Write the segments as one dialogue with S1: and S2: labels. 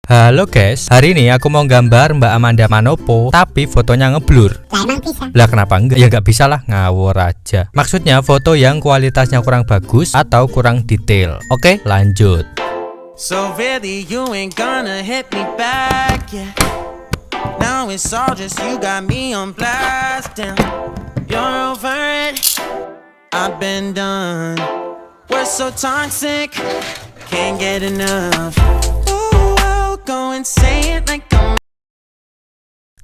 S1: Halo guys, hari ini aku mau gambar Mbak Amanda Manopo, tapi fotonya ngeblur.
S2: Lah emang bisa?
S1: Lah kenapa enggak? Ya nggak bisa lah, ngawur aja. Maksudnya foto yang kualitasnya kurang bagus atau kurang detail. Oke, lanjut.
S3: So really you ain't gonna hit me back, yeah. Now it's all just you got me on blast, damn. You're over it, I've been done. We're so toxic, can't get enough. Go and say it like I'm...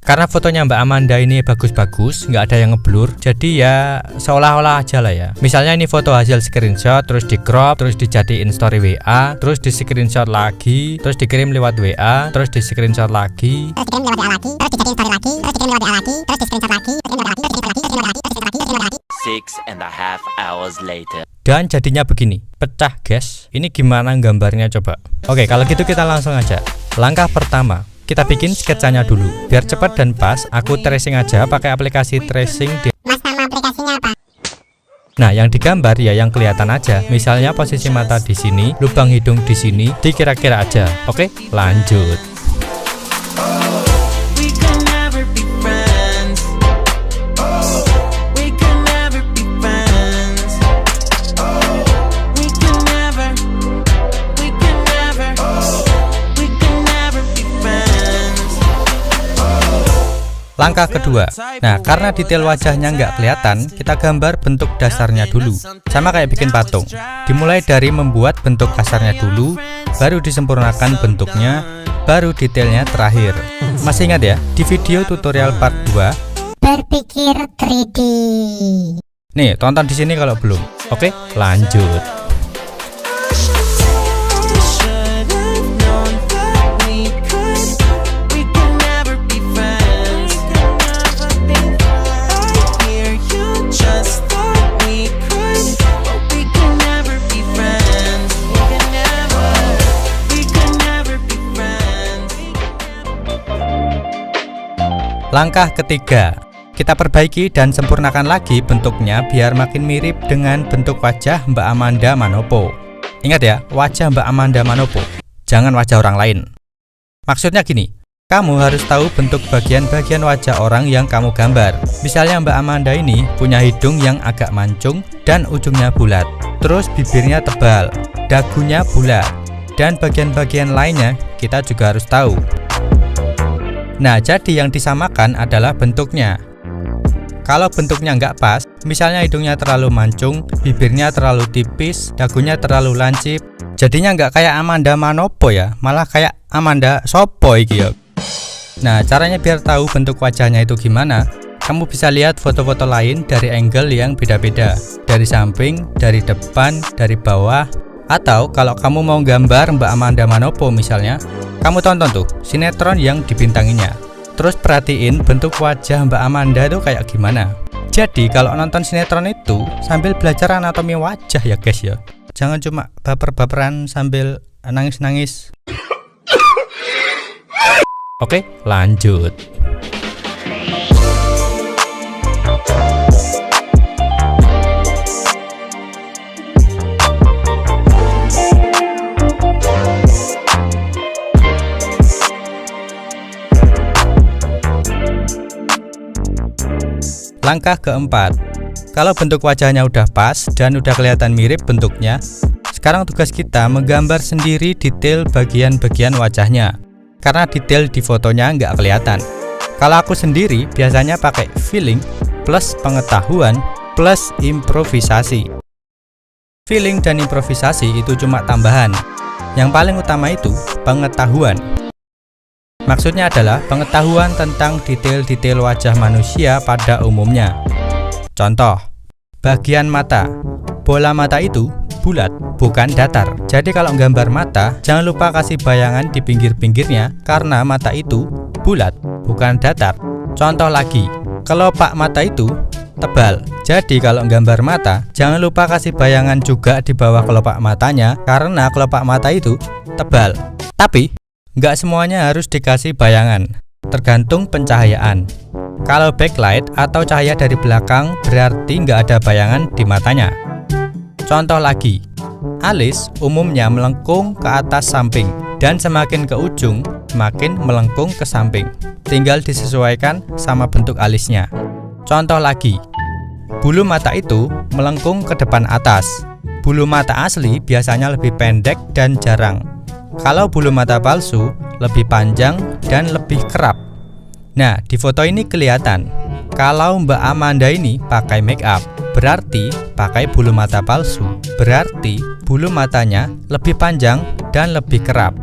S1: Karena fotonya Mbak Amanda ini bagus-bagus, nggak ada yang ngeblur, jadi ya seolah-olah aja lah ya. Misalnya ini foto hasil screenshot, terus di crop, terus dijadiin story WA, terus di screenshot lagi, terus dikirim lewat WA, terus di screenshot lagi,
S2: Terus dikirim lewat WA lagi, terus dijadiin story lagi, terus dikirim lewat WA lagi, terus di screenshot lagi, terus dikirim lewat WA lagi, terus dikirim lewat WA lagi, terus dikirim lewat WA lagi.
S4: 6.5 hours later.
S1: dan jadinya begini, pecah guys. Ini gimana gambarnya coba? Oke, kalau gitu kita langsung aja. Langkah pertama, kita bikin sketsanya dulu. Biar cepat dan pas, aku tracing aja pakai aplikasi tracing di...
S2: Mas, nama aplikasinya apa?
S1: Nah, yang digambar ya yang kelihatan aja. Misalnya posisi mata di sini, lubang hidung di sini, dikira-kira aja. Oke, lanjut.
S3: We can never be friends. We can never be friends. We can never be friends.
S1: Langkah kedua, nah karena detail wajahnya nggak kelihatan, kita gambar bentuk dasarnya dulu. Sama kayak bikin patung. Dimulai dari membuat bentuk kasarnya dulu, baru disempurnakan bentuknya, baru detailnya terakhir. Masih ingat ya, di video tutorial part 2,
S2: Berpikir 3D.
S1: nih tonton di sini kalau belum. Oke, lanjut.
S3: Should've known that we could. We can never be friends. I hear you just thought we could, but we can never be friends. We can never be friends.
S1: Langkah ketiga, kita perbaiki dan sempurnakan lagi bentuknya biar makin mirip dengan bentuk wajah Mbak Amanda Manopo. Ingat ya, wajah Mbak Amanda Manopo, jangan wajah orang lain. Maksudnya gini, kamu harus tahu bentuk bagian-bagian wajah orang yang kamu gambar. Misalnya Mbak Amanda ini punya hidung yang agak mancung dan ujungnya bulat. Terus bibirnya tebal, dagunya bulat, dan bagian-bagian lainnya kita juga harus tahu. Nah, jadi yang disamakan adalah bentuknya. Kalau bentuknya nggak pas, misalnya hidungnya terlalu mancung, bibirnya terlalu tipis, dagunya terlalu lancip, jadinya nggak kayak Amanda Manopo ya, malah kayak Amanda Sopo iki ya. Nah, caranya biar tahu bentuk wajahnya itu gimana, kamu bisa lihat foto-foto lain dari angle yang beda-beda, dari samping, dari depan, dari bawah, atau kalau kamu mau gambar Mbak Amanda Manopo misalnya, kamu tonton tuh sinetron yang dibintanginya. Terus perhatiin bentuk wajah Mbak Amanda itu kayak gimana. Jadi kalau nonton sinetron itu sambil belajar anatomi wajah ya guys ya. Jangan cuma baper-baperan sambil nangis-nangis. Oke, lanjut. Langkah keempat, kalau bentuk wajahnya udah pas dan udah kelihatan mirip bentuknya, sekarang tugas kita menggambar sendiri detail bagian-bagian wajahnya. Karena detail di fotonya nggak kelihatan. Kalau aku sendiri biasanya pakai feeling plus pengetahuan plus improvisasi. Feeling dan improvisasi itu cuma tambahan. Yang paling utama itu pengetahuan. Maksudnya adalah pengetahuan tentang detail-detail wajah manusia pada umumnya. Contoh, bagian mata. Bola mata itu bulat, bukan datar. Jadi kalau gambar mata, jangan lupa kasih bayangan di pinggir-pinggirnya karena mata itu bulat, bukan datar. Contoh lagi, kelopak mata itu tebal. Jadi kalau gambar mata, jangan lupa kasih bayangan juga di bawah kelopak matanya karena kelopak mata itu tebal. Tapi nggak semuanya harus dikasih bayangan, tergantung pencahayaan. Kalau backlight atau cahaya dari belakang berarti nggak ada bayangan di matanya. Contoh lagi, alis umumnya melengkung ke atas samping dan semakin ke ujung semakin melengkung ke samping. Tinggal disesuaikan sama bentuk alisnya. Contoh lagi, bulu mata itu melengkung ke depan atas. Bulu mata asli biasanya lebih pendek dan jarang. Kalau bulu mata palsu lebih panjang dan lebih kerap. Nah, di foto ini kelihatan. Kalau Mbak Amanda ini pakai make up, berarti pakai bulu mata palsu. Berarti bulu matanya lebih panjang dan lebih kerap.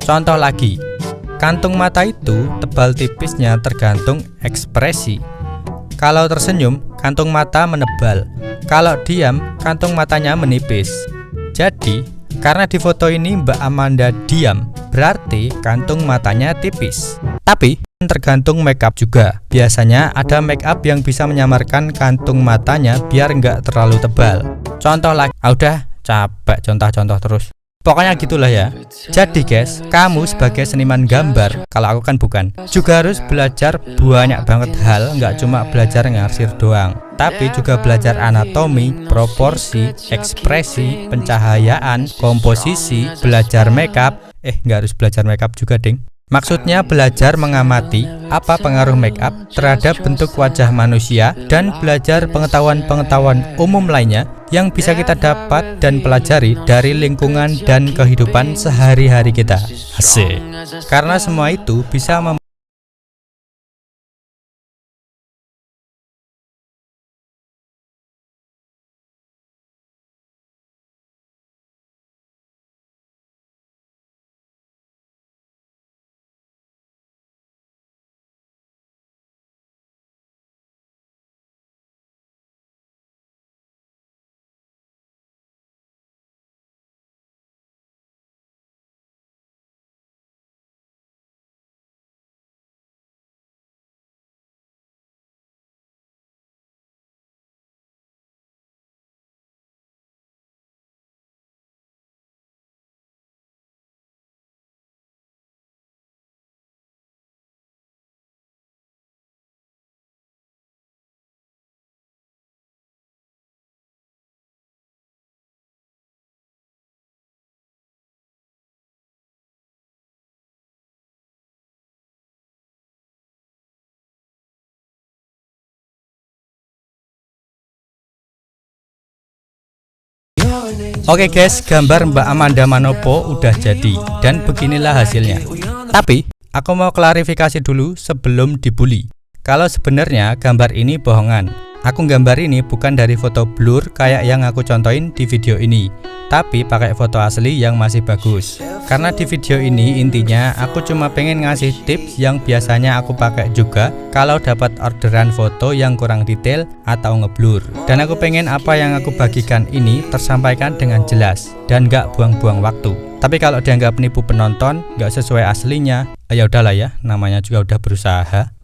S1: Contoh lagi, kantung mata itu tebal tipisnya tergantung ekspresi. Kalau tersenyum, kantung mata menebal. Kalau diam, kantung matanya menipis. Jadi, karena di foto ini Mbak Amanda diam, berarti kantung matanya tipis. Tapi, tergantung makeup juga. Biasanya ada makeup yang bisa menyamarkan kantung matanya biar nggak terlalu tebal. Contoh lagi, udah capek contoh-contoh terus. Pokoknya gitulah ya. Jadi guys, kamu sebagai seniman gambar, kalau aku kan bukan, juga harus belajar banyak banget hal, nggak cuma belajar ngarsir doang, tapi juga belajar anatomi, proporsi, ekspresi, pencahayaan, komposisi, belajar makeup. Nggak harus belajar makeup juga ding. Maksudnya belajar mengamati apa pengaruh make up terhadap bentuk wajah manusia dan belajar pengetahuan-pengetahuan umum lainnya yang bisa kita dapat dan pelajari dari lingkungan dan kehidupan sehari-hari kita. Asik. Karena semua itu bisa Oke guys, gambar Mbak Amanda Manopo udah jadi dan beginilah hasilnya. Tapi aku mau klarifikasi dulu sebelum dibully. Kalau sebenarnya gambar ini bohongan. Aku gambar ini bukan dari foto blur kayak yang aku contohin di video ini, tapi pakai foto asli yang masih bagus. Karena di video ini intinya aku cuma pengen ngasih tips yang biasanya aku pakai juga kalau dapat orderan foto yang kurang detail atau ngeblur. Dan aku pengen apa yang aku bagikan ini tersampaikan dengan jelas dan gak buang-buang waktu. Tapi kalau dianggap nipu penonton, gak sesuai aslinya, ya udahlah ya, namanya juga udah berusaha.